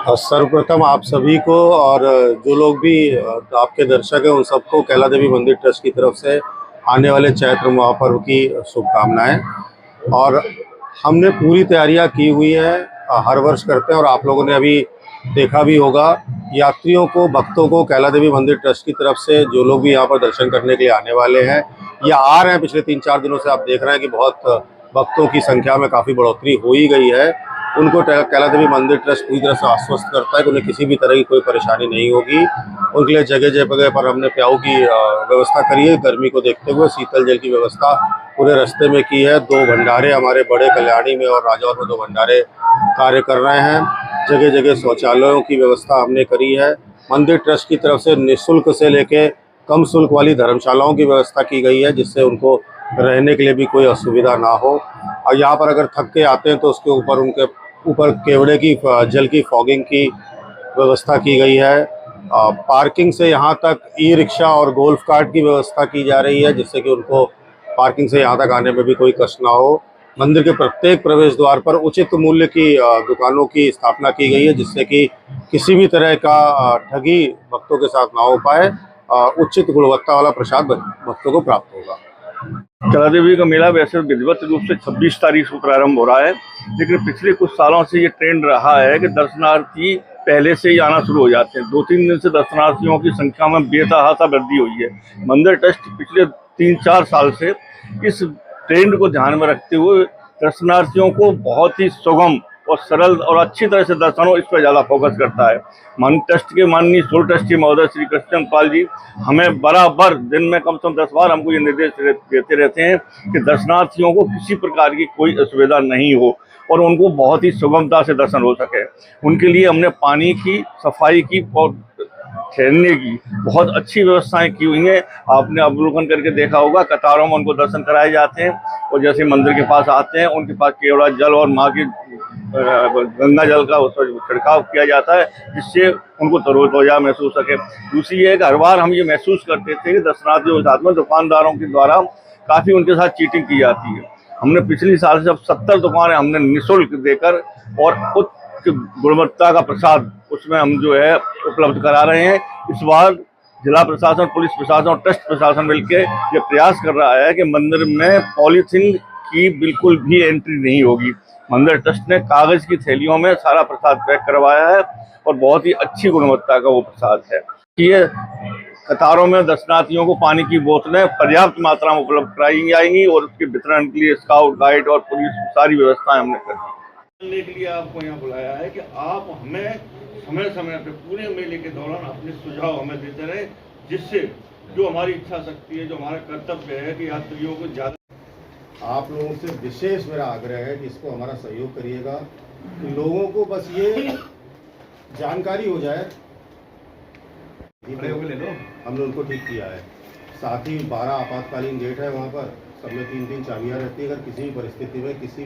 सर्वप्रथम आप सभी को और जो लोग भी आपके दर्शक हैं उन सबको कैला देवी मंदिर ट्रस्ट की तरफ से आने वाले चैत्र महापर्व की शुभकामनाएं। और हमने पूरी तैयारियां की हुई है, हर वर्ष करते हैं और आप लोगों ने अभी देखा भी होगा। यात्रियों को, भक्तों को कैला देवी मंदिर ट्रस्ट की तरफ से जो लोग भी यहाँ पर दर्शन करने के लिए आने वाले हैं या आ रहे हैं, पिछले 3-4 दिनों से आप देख रहे हैं कि बहुत भक्तों की संख्या में काफ़ी बढ़ोतरी हो ही गई है। उनको कैला देवी मंदिर ट्रस्ट पूरी तरह से आश्वस्त करता है कि उन्हें किसी भी तरह की कोई परेशानी नहीं होगी। उनके लिए जगह जगह पर हमने प्याऊ की व्यवस्था करी है। गर्मी को देखते हुए शीतल जल की व्यवस्था पूरे रास्ते में की है। 2 भंडारे हमारे बड़े कल्याणी में और राजौर में 2 भंडारे कार्य कर रहे हैं। जगह जगह शौचालयों की व्यवस्था हमने करी है। मंदिर ट्रस्ट की तरफ से निःशुल्क से लेके कम शुल्क वाली धर्मशालाओं की व्यवस्था की गई है, जिससे उनको रहने के लिए भी कोई असुविधा ना हो। और यहाँ पर अगर थक के आते हैं तो उसके ऊपर उनके ऊपर केवड़े की जल की फॉगिंग की व्यवस्था की गई है। पार्किंग से यहाँ तक ई रिक्शा और गोल्फ कार्ट की व्यवस्था की जा रही है, जिससे कि उनको पार्किंग से यहाँ तक आने में भी कोई कष्ट ना हो। मंदिर के प्रत्येक प्रवेश द्वार पर उचित मूल्य की दुकानों की स्थापना की गई है, जिससे कि किसी भी तरह का ठगी भक्तों के साथ ना हो पाए। उचित गुणवत्ता वाला प्रसाद भक्तों को प्राप्त होगा। कैला देवी का मेला वैसे विधिवत रूप से 26 तारीख को प्रारंभ हो रहा है, लेकिन पिछले कुछ सालों से ये ट्रेंड रहा है कि दर्शनार्थी पहले से ही आना शुरू हो जाते हैं। 2-3 दिन से दर्शनार्थियों की संख्या में बेतहाशा वृद्धि हुई है। मंदिर ट्रस्ट पिछले 3-4 साल से इस ट्रेंड को ध्यान में रखते हुए दर्शनार्थियों को बहुत ही सुगम और सरल और अच्छी तरह से दर्शन हो, इस पर ज़्यादा फोकस करता है। मंदिर ट्रस्ट के माननीय सोल ट्रस्टी महोदय श्री कृष्ण पाल जी हमें बराबर दिन में कम से कम 10 बार हमको ये निर्देश देते रहते हैं कि दर्शनार्थियों को किसी प्रकार की कोई असुविधा नहीं हो और उनको बहुत ही सुगमता से दर्शन हो सके। उनके लिए हमने पानी की, सफाई की और ठहरने की बहुत अच्छी व्यवस्थाएं की हुई हैं। आपने अवलोकन करके देखा होगा, कतारों में उनको दर्शन कराए जाते हैं और जैसे मंदिर के पास आते हैं उनके पास केवड़ा जल और माँ की गंगा जल का उस पर छिड़काव किया जाता है, जिससे उनको तरोताजा महसूस सके। दूसरी ये है कि हर बार हम ये महसूस करते थे कि दर्शनार्थियों के साथ में दुकानदारों के द्वारा काफ़ी उनके साथ चीटिंग की जाती है। हमने पिछली साल से अब 70 दुकानें हमने निःशुल्क देकर और उच्च गुणवत्ता का प्रसाद उसमें हम जो है उपलब्ध करा रहे हैं। इस बार जिला प्रशासन, पुलिस प्रशासन और ट्रस्ट प्रशासन मिलकर ये प्रयास कर रहा है कि मंदिर में पॉलीथीन की बिल्कुल भी एंट्री नहीं होगी। मंदिर ट्रस्ट ने कागज की थैलियों में सारा प्रसाद पैक करवाया है और बहुत ही अच्छी गुणवत्ता का वो प्रसाद है। ये कतारों में दर्शनार्थियों को पानी की बोतलें पर्याप्त मात्रा में उपलब्ध कराई जाएंगी और उसके वितरण के लिए स्काउट गाइड और पुलिस सारी व्यवस्थाएं हमने कर दी। के लिए आपको यहाँ बुलाया है कि आप हमें समय समय पे पूरे मेले के दौरान अपने सुझाव हमें देते रहे, जिससे जो हमारी इच्छा शक्ति है, जो हमारा कर्तव्य है कि यात्रियों को ज़्यादा। आप लोगों से विशेष मेरा आग्रह है कि इसको हमारा सहयोग करिएगा, कि लोगों को बस ये जानकारी हो जाए। ले लो, हमने उनको ठीक किया है। साथ ही 12 आपातकालीन गेट है वहाँ पर, सब में 3-3 चाबियाँ रहती है। अगर किसी भी परिस्थिति में किसी